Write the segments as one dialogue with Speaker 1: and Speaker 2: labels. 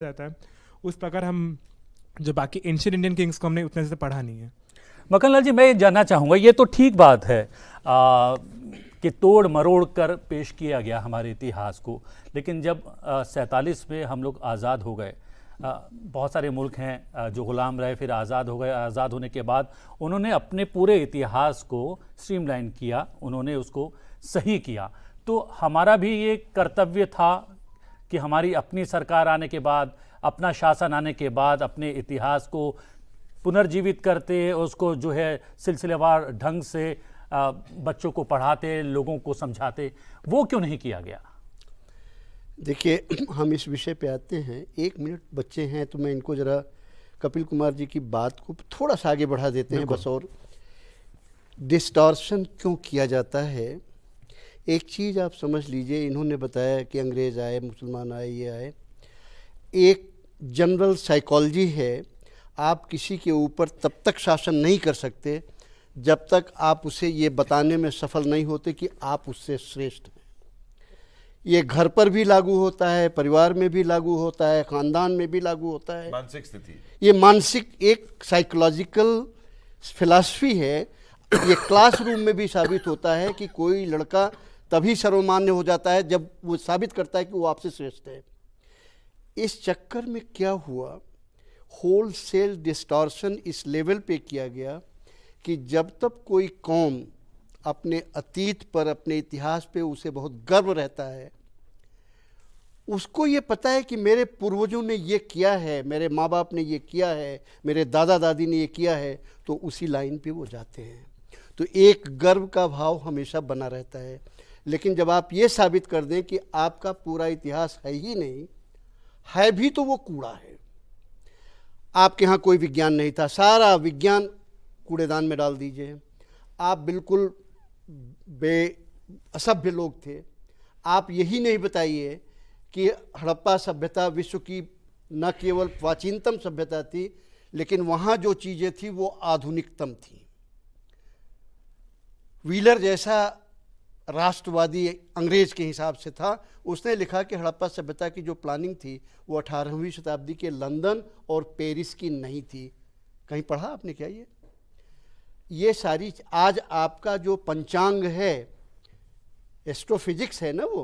Speaker 1: जाता है उस प्रकार हम जो बाकी एंशियंट इंडियन किंग्स को हमने उतने से पढ़ा नहीं है।
Speaker 2: मक्खनलाल जी, मैं ये जानना चाहूँगा, ये तो ठीक बात है कि तोड़ मरोड़ कर पेश किया गया हमारे इतिहास को, लेकिन जब 47 में हम लोग आज़ाद हो गए, बहुत सारे मुल्क हैं जो ग़ुलाम रहे, फिर आज़ाद हो गए। आज़ाद होने के बाद उन्होंने अपने पूरे इतिहास को स्ट्रीमलाइन किया, उन्होंने उसको सही किया। तो हमारा भी ये कर्तव्य था कि हमारी अपनी सरकार आने के बाद, अपना शासन आने के बाद अपने इतिहास को पुनर्जीवित करते, उसको जो है सिलसिलेवार ढंग से बच्चों को पढ़ाते, लोगों को समझाते, वो क्यों नहीं किया गया?
Speaker 3: देखिए, हम इस विषय पे आते हैं। 1 मिनट बच्चे हैं तो मैं इनको ज़रा कपिल कुमार जी की बात को थोड़ा सा आगे बढ़ा देते हैं बस। और डिस्टॉर्शन क्यों किया जाता है, एक चीज़ आप समझ लीजिए। इन्होंने बताया कि अंग्रेज़ आए, मुसलमान आए, ये आए। एक जनरल साइकोलॉजी है, आप किसी के ऊपर तब तक शासन नहीं कर सकते जब तक आप उसे ये बताने में सफल नहीं होते कि आप उससे श्रेष्ठ हैं। ये घर पर भी लागू होता है, परिवार में भी लागू होता है, ख़ानदान में भी लागू होता है।
Speaker 4: मानसिक स्थिति,
Speaker 3: ये मानसिक एक साइकोलॉजिकल फिलॉसफी है। ये क्लासरूम में भी साबित होता है कि कोई लड़का तभी सर्वमान्य हो जाता है जब वो साबित करता है कि वो आपसे श्रेष्ठ है। इस चक्कर में क्या हुआ, होलसेल डिस्टॉर्शन इस लेवल पे किया गया कि जब तक कोई कौम अपने अतीत पर, अपने इतिहास पे उसे बहुत गर्व रहता है, उसको ये पता है कि मेरे पूर्वजों ने ये किया है, मेरे माँ बाप ने ये किया है, मेरे दादा दादी ने ये किया है, तो उसी लाइन पे वो जाते हैं। तो एक गर्व का भाव हमेशा बना रहता है। लेकिन जब आप ये साबित कर दें कि आपका पूरा इतिहास है ही नहीं, है भी तो वो कूड़ा है। आपके यहाँ कोई विज्ञान नहीं था, सारा विज्ञान कूड़ेदान में डाल दीजिए। आप बिल्कुल असभ्य लोग थे। आप यही नहीं बताइए कि हड़प्पा सभ्यता विश्व की न केवल प्राचीनतम सभ्यता थी, लेकिन वहाँ जो चीज़ें थी वो आधुनिकतम थी। व्हीलर जैसा राष्ट्रवादी अंग्रेज के हिसाब से था, उसने लिखा कि हड़प्पा सभ्यता की जो प्लानिंग थी वो 18वीं शताब्दी के लंदन और पेरिस की नहीं थी। कहीं पढ़ा आपने क्या ये सारी? आज आपका जो पंचांग है, एस्ट्रोफिजिक्स है ना, वो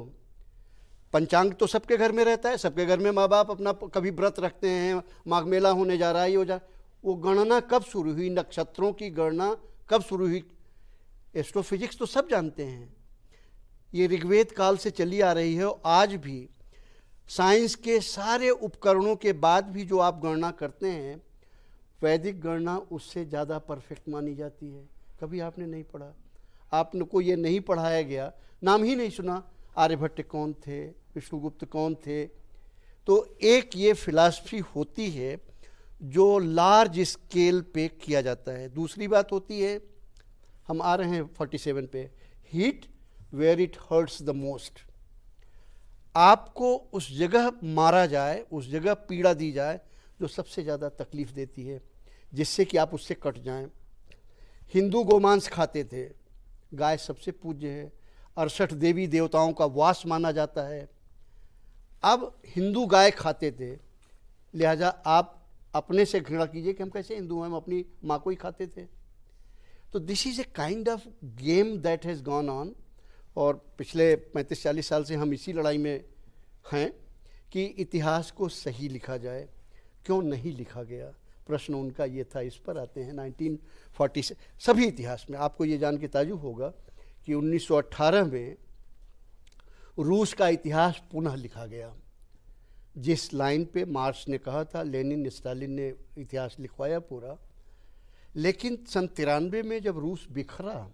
Speaker 3: पंचांग तो सबके घर में रहता है। सबके घर में माँ बाप अपना कभी व्रत रखते हैं, माघ मेला होने जा रहा है, ये हो जा। वो गणना कब शुरू हुई, नक्षत्रों की गणना कब शुरू हुई, एस्ट्रोफिजिक्स तो सब जानते हैं। ये ऋग्वेद काल से चली आ रही है। और आज भी साइंस के सारे उपकरणों के बाद भी जो आप गणना करते हैं, वैदिक गणना उससे ज़्यादा परफेक्ट मानी जाती है। कभी आपने नहीं पढ़ा, आपने को ये नहीं पढ़ाया गया, नाम ही नहीं सुना, आर्यभट्ट कौन थे, विष्णुगुप्त कौन थे। तो एक ये फिलॉसफी होती है जो लार्ज स्केल पे किया जाता है। दूसरी बात होती है, हम आ रहे हैं 47 पे, hit where it hurts the most. आपको उस जगह मारा जाए, उस जगह पीड़ा दी जाए जो सबसे ज़्यादा तकलीफ देती है, जिससे कि आप उससे कट जाएं। हिंदू गोमांस खाते थे, गाय सबसे पूज्य है, 68 देवी देवताओं का वास माना जाता है। अब हिंदू गाय खाते थे, लिहाजा आप अपने से घृणा कीजिए कि हम कैसे हिंदू हैं, हम अपनी माँ को ही खाते थे। तो this is a kind of game that has gone on. और पिछले 35-40 साल से हम इसी लड़ाई में हैं कि इतिहास को सही लिखा जाए। क्यों नहीं लिखा गया, प्रश्न उनका ये था। इस पर आते हैं 1940 से सभी इतिहास में। आपको ये जान के ताज्जुब होगा कि 1918 में रूस का इतिहास पुनः लिखा गया। जिस लाइन पे मार्क्स ने कहा था, लेनिन स्टालिन ने इतिहास लिखवाया पूरा। लेकिन सन 93 में जब रूस बिखरा,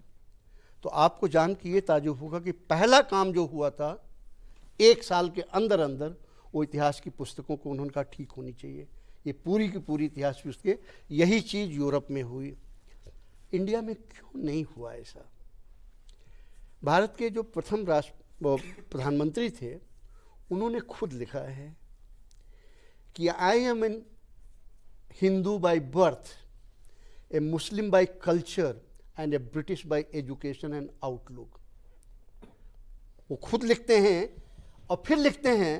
Speaker 3: तो आपको जान के ये ताज्जुब होगा कि पहला काम जो हुआ था, 1 साल के अंदर अंदर वो इतिहास की पुस्तकों को उन्होंने कहा ठीक होनी चाहिए। ये पूरी की पूरी इतिहास पुस्तकें, यही चीज़ यूरोप में हुई। इंडिया में क्यों नहीं हुआ ऐसा? भारत के जो प्रथम प्रधानमंत्री थे, उन्होंने खुद लिखा है कि I am an Hindu by birth, a Muslim by culture and a British by education and outlook. वो खुद लिखते हैं और फिर लिखते हैं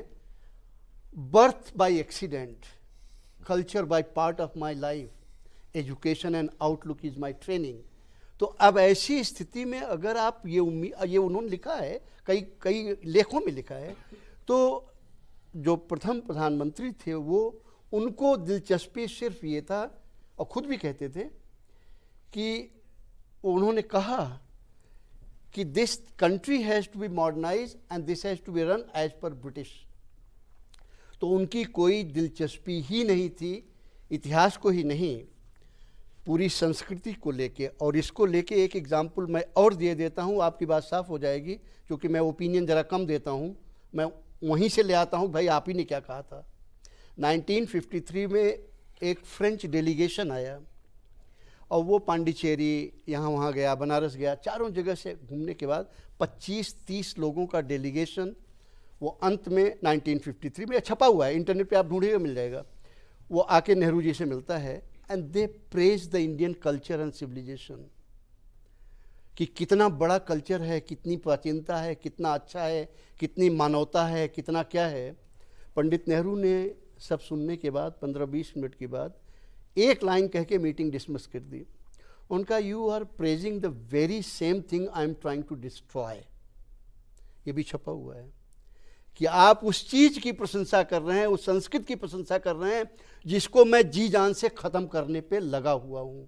Speaker 3: birth by accident, culture by part of my life, education and outlook is my training. तो अब ऐसी स्थिति में अगर आप ये उन्होंने लिखा है, कई लेखों में लिखा है, तो जो प्रथम प्रधानमंत्री थे वो उनको दिलचस्पी सिर्फ ये था, और खुद भी कहते थे कि उन्होंने कहा कि this country has to be modernise and this has to be run as per British. तो उनकी कोई दिलचस्पी ही नहीं थी, इतिहास को ही नहीं, पूरी संस्कृति को लेके। और इसको लेके एक एग्जाम्पल मैं और दे देता हूँ, आपकी बात साफ हो जाएगी, क्योंकि मैं ओपिनियन ज़रा कम देता हूँ, मैं वहीं से ले आता हूँ, भाई आप ही ने क्या कहा था। 1953 में एक फ्रेंच डेलीगेशन आया और वो पांडिचेरी यहाँ वहाँ गया, बनारस गया, चारों जगह से घूमने के बाद 25-30 लोगों का डेलीगेशन, वो अंत में 1953 में छपा हुआ है, इंटरनेट पे आप ढूंढिएगा मिल जाएगा, वो आके नेहरू जी से मिलता है and they praise the Indian culture and civilisation, कि कितना बड़ा कल्चर है, कितनी प्राचीनता है, कितना अच्छा है, कितनी मानवता है, कितना क्या है। पंडित नेहरू ने सब सुनने के बाद 15-20 मिनट के बाद एक लाइन कह के मीटिंग डिसमिस कर दी। उनका you are praising the very same thing I am trying to destroy, ये भी छपा हुआ है, कि आप उस चीज़ की प्रशंसा कर रहे हैं, उस संस्कृत की प्रशंसा कर रहे हैं जिसको मैं जी जान से ख़त्म करने पे लगा हुआ हूँ।